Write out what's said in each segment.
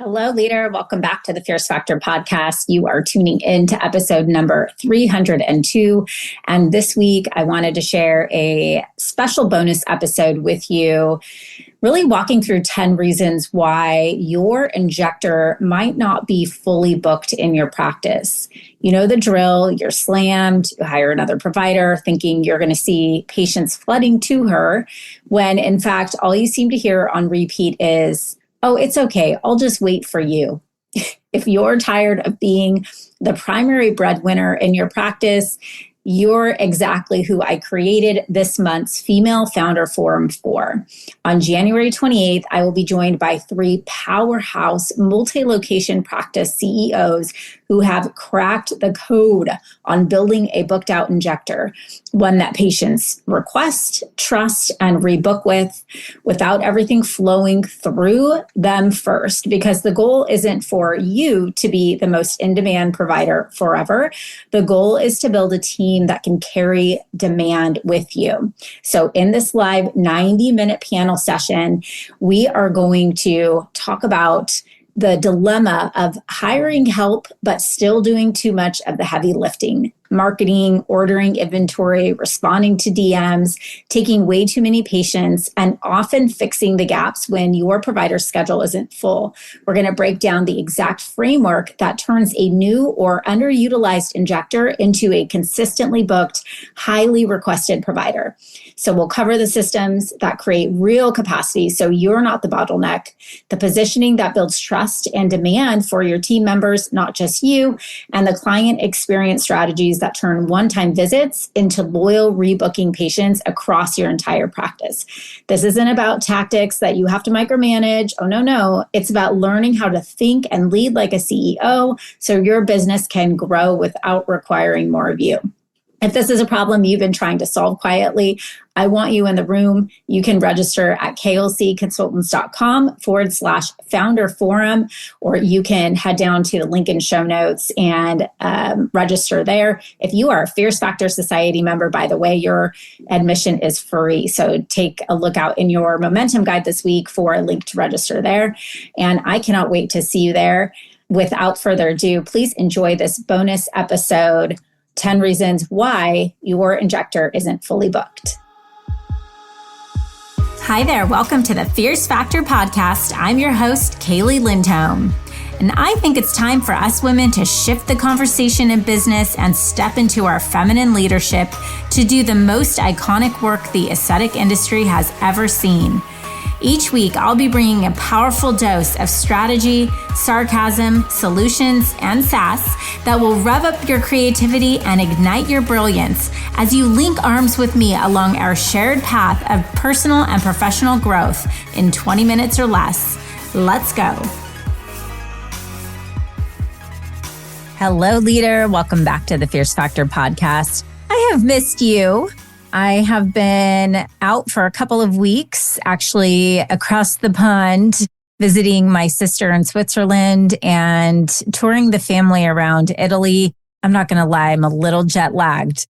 Hello, leader. Welcome back to the Fierce Factor podcast. You are tuning in to episode number 302. And this week, I wanted to share a special bonus episode with you, really walking through 10 reasons why your injector might not be fully booked in your practice. You know the drill. You're slammed. You hire another provider thinking you're going to see patients flooding to her, when in fact, all you seem to hear on repeat is, "Oh, it's okay. I'll just wait for you." If you're tired of being the primary breadwinner in your practice, you're exactly who I created this month's Female Founder Forum for. On January 28th, I will be joined by 3 powerhouse multi-location practice CEOs who have cracked the code on building a booked out injector, one that patients request, trust, and rebook with, without everything flowing through them first, because the goal isn't for you to be the most in-demand provider forever. The goal is to build a team that can carry demand with you. So in this live 90-minute panel session, we are going to talk about the dilemma of hiring help, but still doing too much of the heavy lifting. Marketing, ordering inventory, responding to DMs, taking way too many patients, and often fixing the gaps when your provider's schedule isn't full. We're going to break down the exact framework that turns a new or underutilized injector into a consistently booked, highly requested provider. So we'll cover the systems that create real capacity so you're not the bottleneck, the positioning that builds trust and demand for your team members, not just you, and the client experience strategies that turn one-time visits into loyal rebooking patients across your entire practice. This isn't about tactics that you have to micromanage. Oh, no. It's about learning how to think and lead like a CEO so your business can grow without requiring more of you. If this is a problem you've been trying to solve quietly, I want you in the room. You can register at klcconsultants.com/founder forum, or you can head down to the link in show notes and register there. If you are a Fierce Factor Society member, by the way, your admission is free. So take a look out in your momentum guide this week for a link to register there. And I cannot wait to see you there. Without further ado, please enjoy this bonus episode, 10 reasons why your injector isn't fully booked. Hi there. Welcome to the Fierce Factor podcast. I'm your host, Kaylee Lindholm. And I think it's time for us women to shift the conversation in business and step into our feminine leadership to do the most iconic work the aesthetic industry has ever seen. Each week, I'll be bringing a powerful dose of strategy, sarcasm, solutions, and sass that will rev up your creativity and ignite your brilliance as you link arms with me along our shared path of personal and professional growth in 20 minutes or less. Let's go. Hello, leader. Welcome back to the Fierce Factor podcast. I have missed you. I have been out for a couple of weeks, actually across the pond, visiting my sister in Switzerland and touring the family around Italy. I'm not going to lie, I'm a little jet lagged.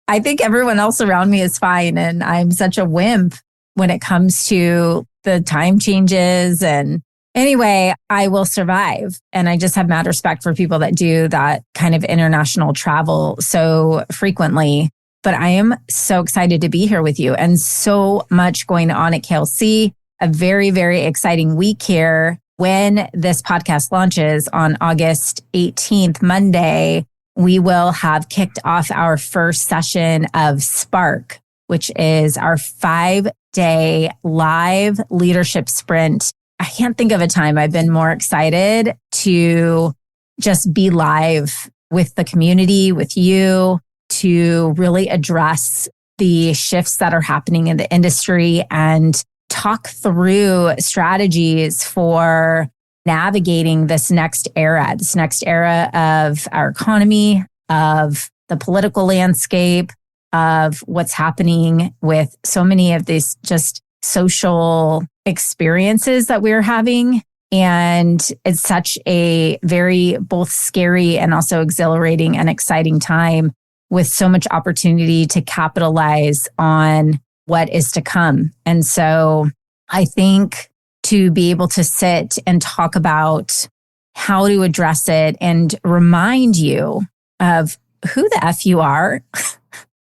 I think everyone else around me is fine, and I'm such a wimp when it comes to the time changes. And anyway, I will survive. And I just have mad respect for people that do that kind of international travel so frequently. But I am so excited to be here with you, and so much going on at KLC. A very, very exciting week here. When this podcast launches on August 18th, Monday, we will have kicked off our first session of Spark, which is our 5-day live leadership sprint. I can't think of a time I've been more excited to just be live with the community, with you, to really address the shifts that are happening in the industry and talk through strategies for navigating this next era of our economy, of the political landscape, of what's happening with so many of these just social experiences that we're having. And it's such a very both scary and also exhilarating and exciting time, with so much opportunity to capitalize on what is to come. And so I think to be able to sit and talk about how to address it and remind you of who the F you are.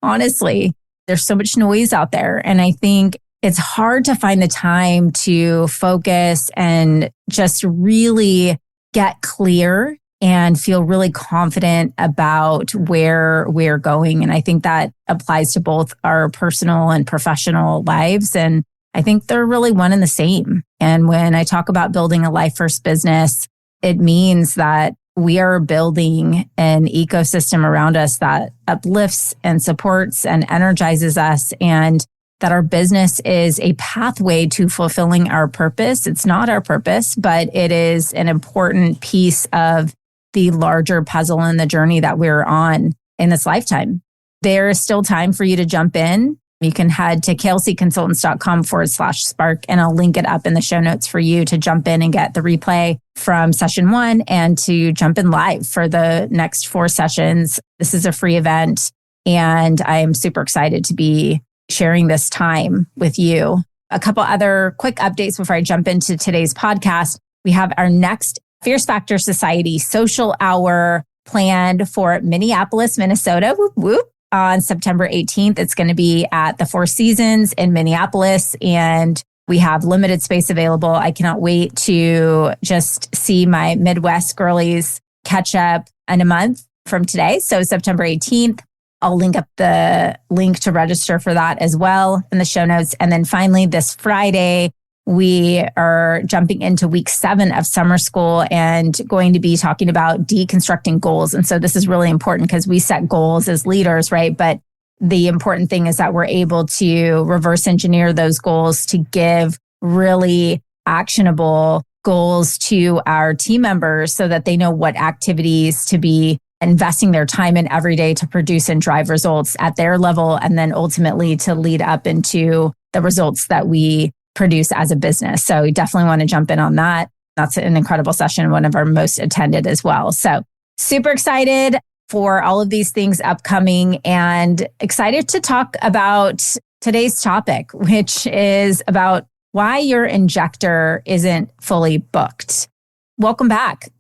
Honestly, there's so much noise out there. And I think it's hard to find the time to focus and just really get clear and feel really confident about where we're going. And I think that applies to both our personal and professional lives. And I think they're really one and the same. And when I talk about building a life first business, it means that we are building an ecosystem around us that uplifts and supports and energizes us, and that our business is a pathway to fulfilling our purpose. It's not our purpose, but it is an important piece of the larger puzzle and the journey that we're on in this lifetime. There is still time for you to jump in. You can head to kelseyconsultants.com/spark, and I'll link it up in the show notes for you to jump in and get the replay from session 1 and to jump in live for the next 4 sessions. This is a free event, and I am super excited to be sharing this time with you. A couple other quick updates before I jump into today's podcast. We have our next Fierce Factor Society social hour planned for Minneapolis, Minnesota. Whoop, whoop. On September 18th, it's going to be at the Four Seasons in Minneapolis, and we have limited space available. I cannot wait to just see my Midwest girlies catch up in a month from today. So September 18th, I'll link up the link to register for that as well in the show notes. And then finally, this Friday, we are jumping into week 7 of summer school and going to be talking about deconstructing goals. And so this is really important because we set goals as leaders, right? But the important thing is that we're able to reverse engineer those goals to give really actionable goals to our team members so that they know what activities to be investing their time in every day to produce and drive results at their level, and then ultimately to lead up into the results that we produce as a business. So we definitely want to jump in on that. That's an incredible session, one of our most attended as well. So super excited for all of these things upcoming and excited to talk about today's topic, which is about why your injector isn't fully booked. Welcome back.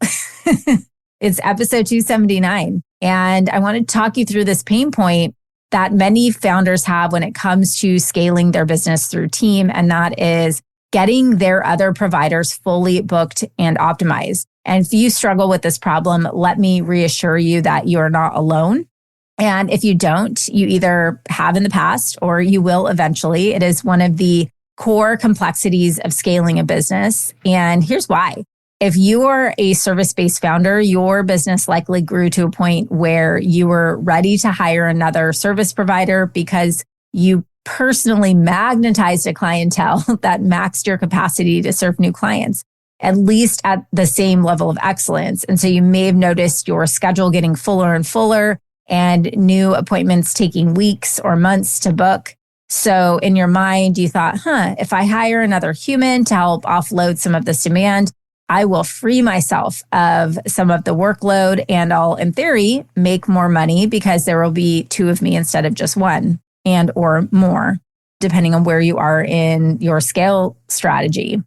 It's episode 279. And I want to talk you through this pain point that many founders have when it comes to scaling their business through team. And that is getting their other providers fully booked and optimized. And if you struggle with this problem, let me reassure you that you're not alone. And if you don't, you either have in the past or you will eventually. It is one of the core complexities of scaling a business. And here's why. If you are a service-based founder, your business likely grew to a point where you were ready to hire another service provider because you personally magnetized a clientele that maxed your capacity to serve new clients, at least at the same level of excellence. And so you may have noticed your schedule getting fuller and fuller and new appointments taking weeks or months to book. So in your mind, you thought, if I hire another human to help offload some of this demand, I will free myself of some of the workload and I'll, in theory, make more money because there will be 2 of me instead of just 1 and or more, depending on where you are in your scale strategy.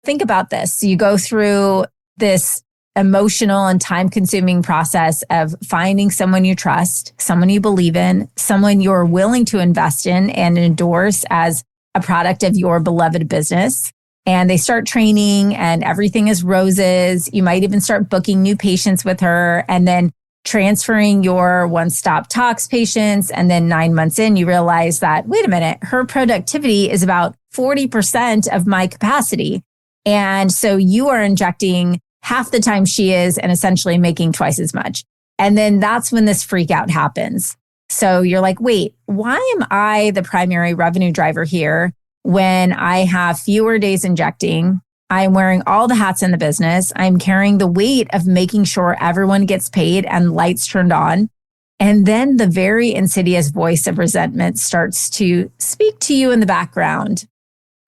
Think about this. You go through this emotional and time-consuming process of finding someone you trust, someone you believe in, someone you're willing to invest in and endorse as a product of your beloved business. And they start training and everything is roses. You might even start booking new patients with her and then transferring your one-stop talks patients. And then 9 months in, you realize that, wait a minute, her productivity is about 40% of my capacity. And so you are injecting half the time she is and essentially making twice as much. And then that's when this freak out happens. So you're like, wait, why am I the primary revenue driver here? When I have fewer days injecting, I'm wearing all the hats in the business. I'm carrying the weight of making sure everyone gets paid and lights turned on. And then the very insidious voice of resentment starts to speak to you in the background.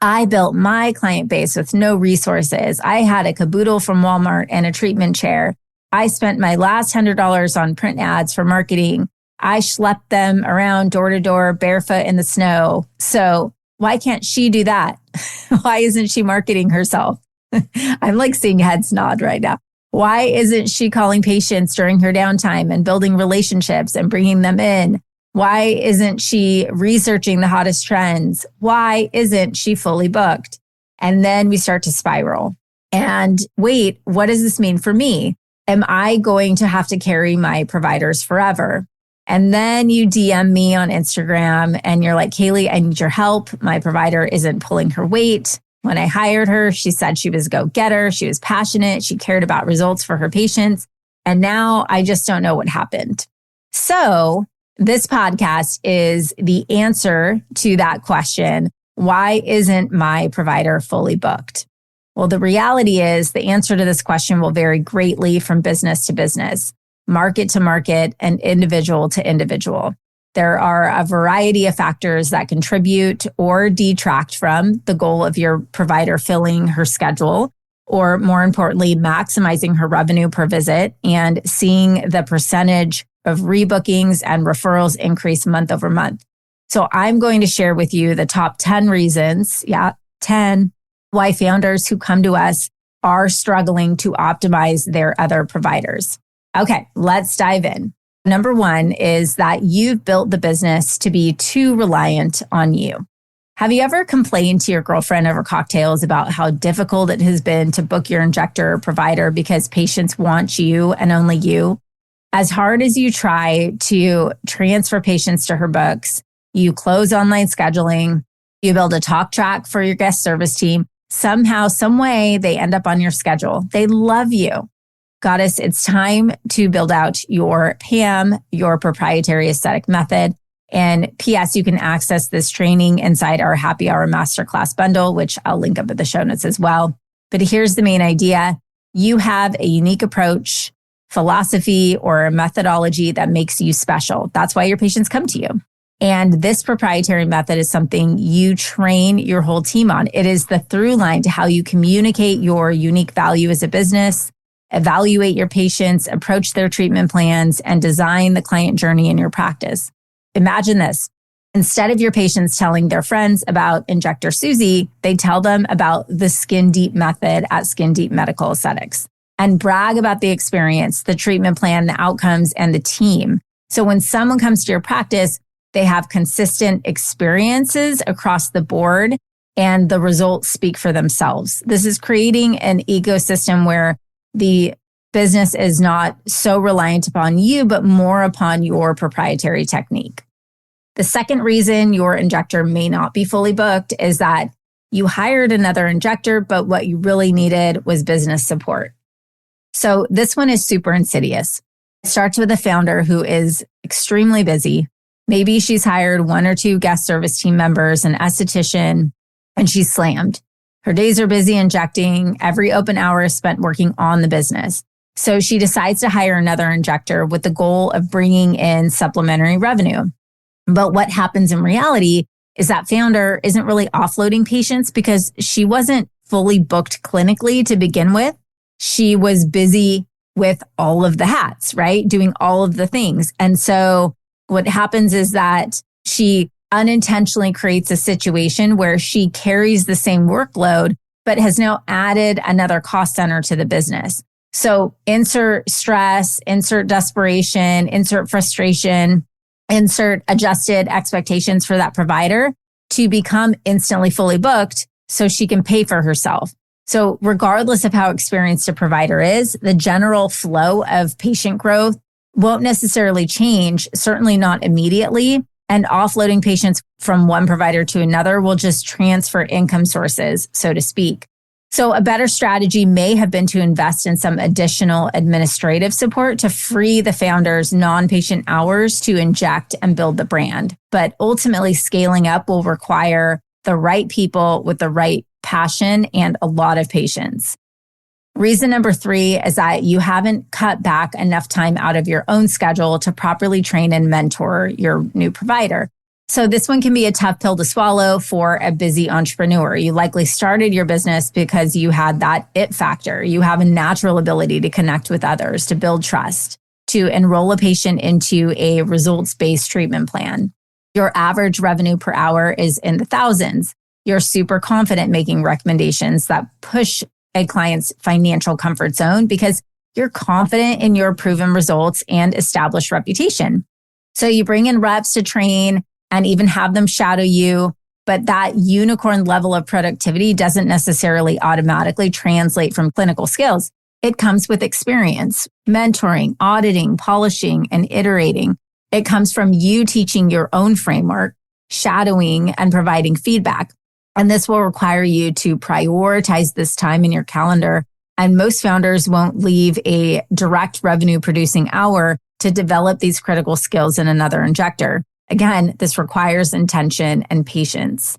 I built my client base with no resources. I had a caboodle from Walmart and a treatment chair. I spent my last $100 on print ads for marketing. I schlepped them around door to door barefoot in the snow. So Why can't she do that? Why isn't she marketing herself? I'm like seeing heads nod right now. Why isn't she calling patients during her downtime and building relationships and bringing them in? Why isn't she researching the hottest trends? Why isn't she fully booked? And then we start to spiral. And wait, what does this mean for me? Am I going to have to carry my providers forever? And then you DM me on Instagram and you're like, Kaylee, I need your help. My provider isn't pulling her weight. When I hired her, she said she was a go-getter. She was passionate. She cared about results for her patients. And now I just don't know what happened. So this podcast is the answer to that question. Why isn't my provider fully booked? Well, the reality is the answer to this question will vary greatly from business to business, market to market, and individual to individual. There are a variety of factors that contribute or detract from the goal of your provider filling her schedule, or more importantly, maximizing her revenue per visit and seeing the percentage of rebookings and referrals increase month over month. So I'm going to share with you the top 10 reasons, 10, why founders who come to us are struggling to optimize their other providers. Okay, let's dive in. Number one is that you've built the business to be too reliant on you. Have you ever complained to your girlfriend over cocktails about how difficult it has been to book your injector provider because patients want you and only you? As hard as you try to transfer patients to her books, you close online scheduling, you build a talk track for your guest service team, somehow, some way, they end up on your schedule. They love you. Goddess, it's time to build out your PAM, your proprietary aesthetic method. And P.S., you can access this training inside our Happy Hour Masterclass bundle, which I'll link up at the show notes as well. But here's the main idea. You have a unique approach, philosophy, or a methodology that makes you special. That's why your patients come to you. And this proprietary method is something you train your whole team on. It is the through line to how you communicate your unique value as a business, evaluate your patients, approach their treatment plans, and design the client journey in your practice. Imagine this. Instead of your patients telling their friends about Injector Susie, they tell them about the Skin Deep method at Skin Deep Medical Aesthetics and brag about the experience, the treatment plan, the outcomes, and the team. So when someone comes to your practice, they have consistent experiences across the board and the results speak for themselves. This is creating an ecosystem where the business is not so reliant upon you, but more upon your proprietary technique. The second reason your injector may not be fully booked is that you hired another injector, but what you really needed was business support. So this one is super insidious. It starts with a founder who is extremely busy. Maybe she's hired one or two guest service team members, an esthetician, and she's slammed. Her days are busy injecting. Every open hour is spent working on the business. So she decides to hire another injector with the goal of bringing in supplementary revenue. But what happens in reality is that founder isn't really offloading patients because she wasn't fully booked clinically to begin with. She was busy with all of the hats, right? Doing all of the things. And so what happens is that she unintentionally creates a situation where she carries the same workload, but has now added another cost center to the business. So insert stress, insert desperation, insert frustration, insert adjusted expectations for that provider to become instantly fully booked so she can pay for herself. So regardless of how experienced a provider is, the general flow of patient growth won't necessarily change, certainly not immediately. And offloading patients from one provider to another will just transfer income sources, so to speak. So a better strategy may have been to invest in some additional administrative support to free the founder's non-patient hours to inject and build the brand. But ultimately, scaling up will require the right people with the right passion and a lot of patience. Reason number 3 is that you haven't cut back enough time out of your own schedule to properly train and mentor your new provider. So this one can be a tough pill to swallow for a busy entrepreneur. You likely started your business because you had that it factor. You have a natural ability to connect with others, to build trust, to enroll a patient into a results-based treatment plan. Your average revenue per hour is in the thousands. You're super confident making recommendations that push a client's financial comfort zone because you're confident in your proven results and established reputation. So you bring in reps to train and even have them shadow you, but that unicorn level of productivity doesn't necessarily automatically translate from clinical skills. It comes with experience, mentoring, auditing, polishing, and iterating. It comes from you teaching your own framework, shadowing, and providing feedback. And this will require you to prioritize this time in your calendar. And most founders won't leave a direct revenue producing hour to develop these critical skills in another injector. Again, this requires intention and patience.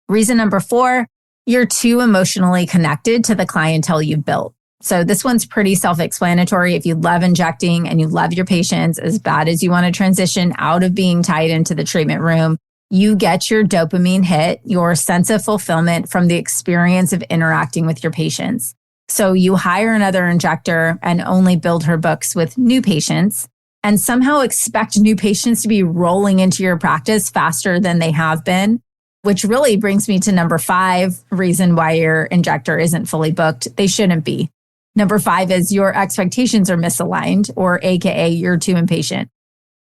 Reason number 4, you're too emotionally connected to the clientele you've built. So this one's pretty self-explanatory. If you love injecting and you love your patients as bad as you want to transition out of being tied into the treatment room, you get your dopamine hit, your sense of fulfillment from the experience of interacting with your patients. So you hire another injector and only build her books with new patients and somehow expect new patients to be rolling into your practice faster than they have been, which really brings me to number 5 reason why your injector isn't fully booked. They shouldn't be. Number 5 is your expectations are misaligned, or AKA you're too impatient.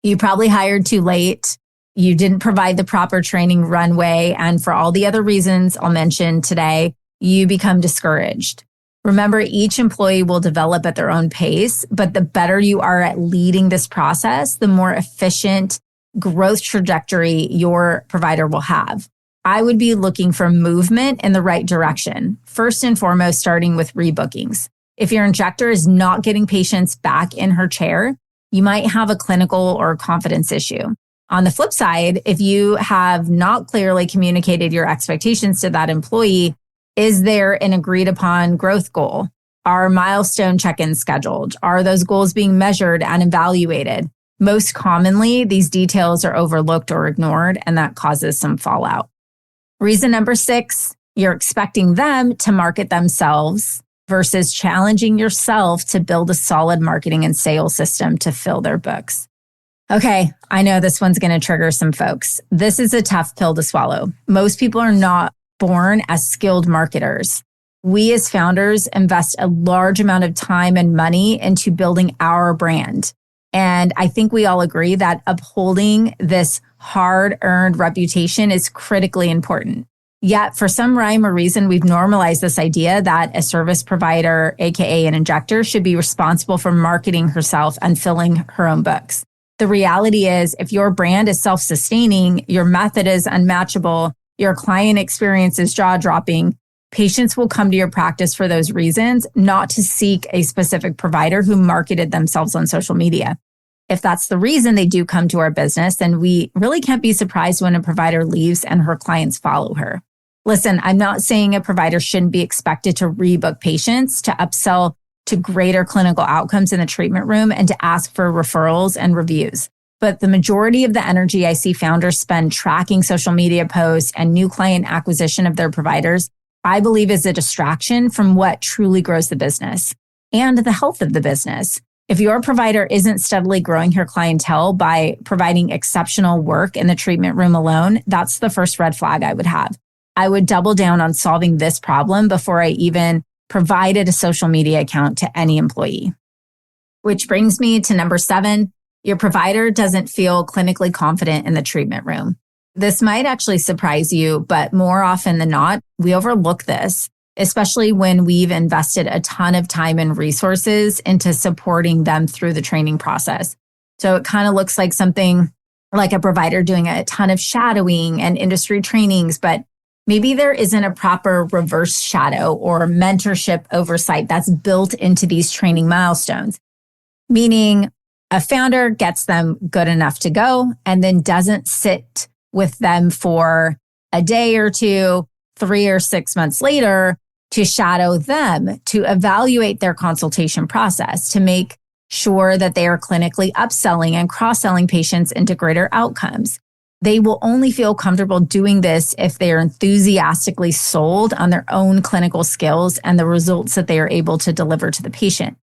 You probably hired too late. You didn't provide the proper training runway. And for all the other reasons I'll mention today, you become discouraged. Remember, each employee will develop at their own pace, but the better you are at leading this process, the more efficient growth trajectory your provider will have. I would be looking for movement in the right direction. First and foremost, starting with rebookings. If your injector is not getting patients back in her chair, you might have a clinical or confidence issue. On the flip side, if you have not clearly communicated your expectations to that employee, is there an agreed upon growth goal? Are milestone check-ins scheduled? Are those goals being measured and evaluated? Most commonly, these details are overlooked or ignored, and that causes some fallout. Reason number 6, you're expecting them to market themselves versus challenging yourself to build a solid marketing and sales system to fill their books. Okay, I know this one's going to trigger some folks. This is a tough pill to swallow. Most people are not born as skilled marketers. We as founders invest a large amount of time and money into building our brand. And I think we all agree that upholding this hard-earned reputation is critically important. Yet for some rhyme or reason, we've normalized this idea that a service provider, AKA an injector, should be responsible for marketing herself and filling her own books. The reality is, if your brand is self-sustaining, your method is unmatchable, your client experience is jaw-dropping, patients will come to your practice for those reasons, not to seek a specific provider who marketed themselves on social media. If that's the reason they do come to our business, then we really can't be surprised when a provider leaves and her clients follow her. Listen, I'm not saying a provider shouldn't be expected to rebook patients, to upsell to greater clinical outcomes in the treatment room, and to ask for referrals and reviews. But the majority of the energy I see founders spend tracking social media posts and new client acquisition of their providers, I believe is a distraction from what truly grows the business and the health of the business. If your provider isn't steadily growing her clientele by providing exceptional work in the treatment room alone, that's the first red flag I would have. I would double down on solving this problem before I even provided a social media account to any employee. Which brings me to number 7. Your provider doesn't feel clinically confident in the treatment room. This might actually surprise you, but more often than not, we overlook this, especially when we've invested a ton of time and resources into supporting them through the training process. So it kind of looks like something like a provider doing a ton of shadowing and industry trainings, but maybe there isn't a proper reverse shadow or mentorship oversight that's built into these training milestones, meaning a founder gets them good enough to go and then doesn't sit with them for a day or two, 3 or 6 months later to shadow them, to evaluate their consultation process, to make sure that they are clinically upselling and cross-selling patients into greater outcomes. They will only feel comfortable doing this if they are enthusiastically sold on their own clinical skills and the results that they are able to deliver to the patient.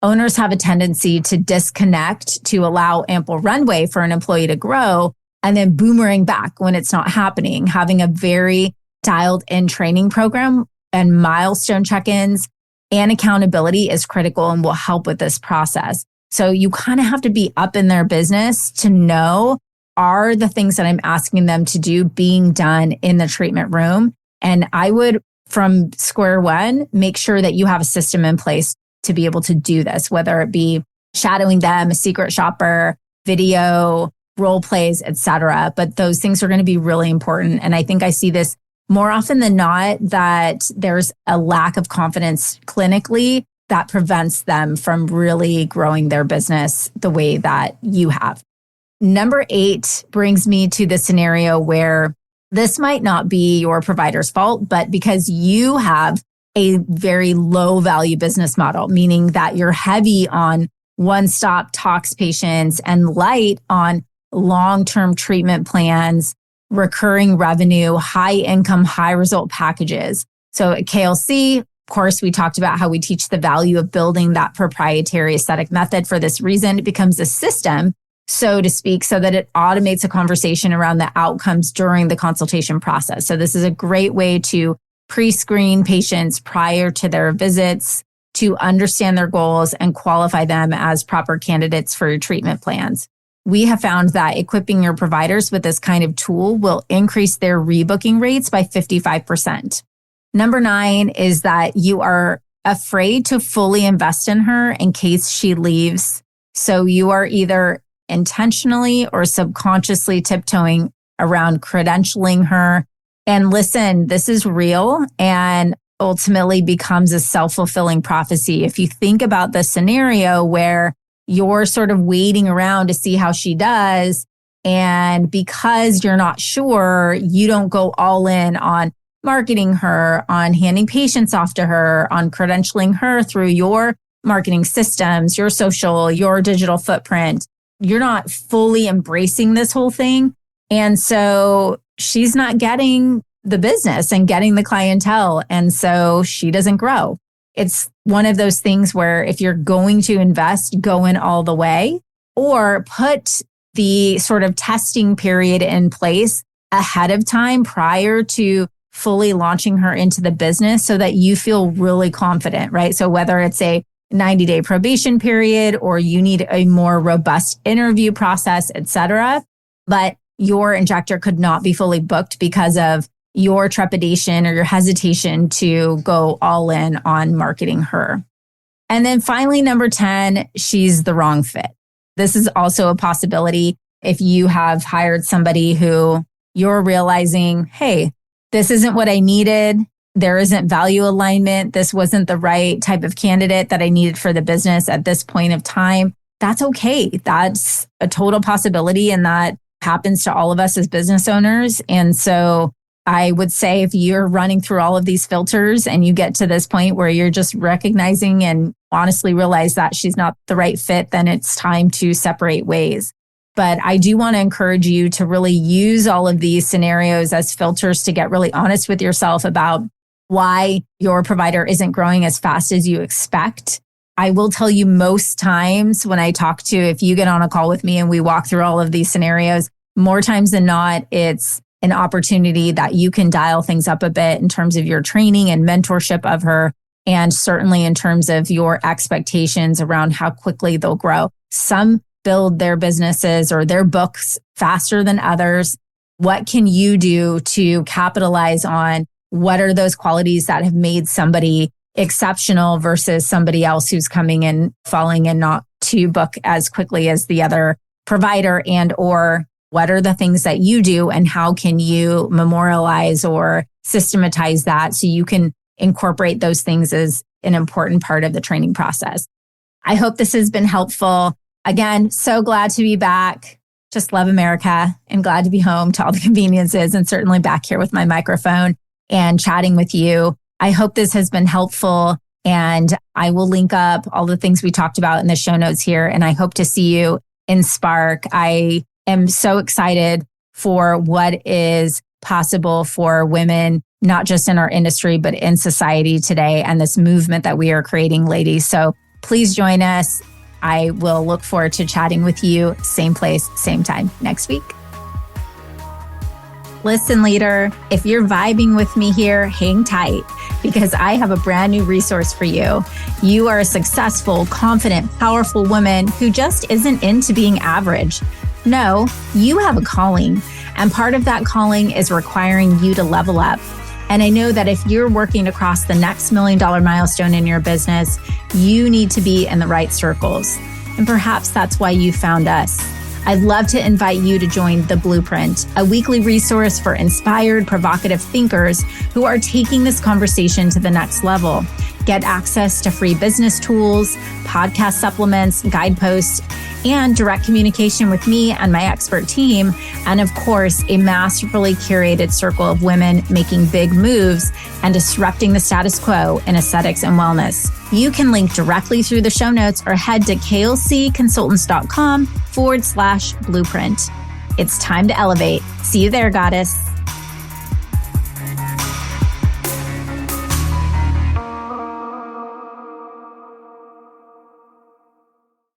Owners have a tendency to disconnect to allow ample runway for an employee to grow, and then boomerang back when it's not happening. Having a very dialed in training program and milestone check-ins and accountability is critical and will help with this process. So you kind of have to be up in their business to know, are the things that I'm asking them to do being done in the treatment room? And I would, from square one, make sure that you have a system in place to be able to do this, whether it be shadowing them, a secret shopper, video, role plays, etc. But those things are going to be really important. And I think I see this more often than not, that there's a lack of confidence clinically that prevents them from really growing their business the way that you have. Number 8 brings me to the scenario where this might not be your provider's fault, but because you have a very low value business model, meaning that you're heavy on one-stop tox patients and light on long-term treatment plans, recurring revenue, high income, high result packages. So at KLC, of course, we talked about how we teach the value of building that proprietary aesthetic method. For this reason, it becomes a system, so to speak, so that it automates a conversation around the outcomes during the consultation process. So this is a great way to pre-screen patients prior to their visits, to understand their goals and qualify them as proper candidates for your treatment plans. We have found that equipping your providers with this kind of tool will increase their rebooking rates by 55%. Number 9 is that you are afraid to fully invest in her in case she leaves. So you are either intentionally or subconsciously tiptoeing around credentialing her. And listen, this is real and ultimately becomes a self-fulfilling prophecy. If you think about the scenario where you're sort of waiting around to see how she does, and because you're not sure, you don't go all in on marketing her, on handing patients off to her, on credentialing her through your marketing systems, your social, your digital footprint. You're not fully embracing this whole thing. And so she's not getting the business and getting the clientele. And so she doesn't grow. It's one of those things where if you're going to invest, go in all the way, or put the sort of testing period in place ahead of time prior to fully launching her into the business so that you feel really confident, right? So whether it's a 90-day probation period or you need a more robust interview process, et cetera, but your injector could not be fully booked because of your trepidation or your hesitation to go all in on marketing her. And then finally, number 10, she's the wrong fit. This is also a possibility if you have hired somebody who you're realizing, hey, this isn't what I needed. There isn't value alignment. This wasn't the right type of candidate that I needed for the business at this point of time. That's okay. That's a total possibility. And that happens to all of us as business owners. And so I would say if you're running through all of these filters and you get to this point where you're just recognizing and honestly realize that she's not the right fit, then it's time to separate ways. But I do want to encourage you to really use all of these scenarios as filters to get really honest with yourself about why your provider isn't growing as fast as you expect. I will tell you most times when I talk to, if you get on a call with me and we walk through all of these scenarios, more times than not, it's an opportunity that you can dial things up a bit in terms of your training and mentorship of her, and certainly in terms of your expectations around how quickly they'll grow. Some build their businesses or their books faster than others. What can you do to capitalize on what are those qualities that have made somebody exceptional versus somebody else who's coming in, falling in not to book as quickly as the other provider, and or what are the things that you do and how can you memorialize or systematize that so you can incorporate those things as an important part of the training process. I hope this has been helpful. Again, so glad to be back. Just love America and glad to be home to all the conveniences and certainly back here with my microphone and chatting with you. I hope this has been helpful, and I will link up all the things we talked about in the show notes here. And I hope to see you in Spark. I am so excited for what is possible for women, not just in our industry, but in society today, and this movement that we are creating, ladies. So please join us. I will look forward to chatting with you, same place, same time next week. Listen, leader, if you're vibing with me here, hang tight because I have a brand new resource for you. You are a successful, confident, powerful woman who just isn't into being average. No, you have a calling, and part of that calling is requiring you to level up. And I know that if you're working across the next $1 million milestone in your business, you need to be in the right circles. And perhaps that's why you found us. I'd love to invite you to join The Blueprint, a weekly resource for inspired, provocative thinkers who are taking this conversation to the next level. Get access to free business tools, podcast supplements, guideposts, and direct communication with me and my expert team. And of course, a masterfully curated circle of women making big moves and disrupting the status quo in aesthetics and wellness. You can link directly through the show notes or head to klcconsultants.com/blueprint. It's time to elevate. See you there, goddess.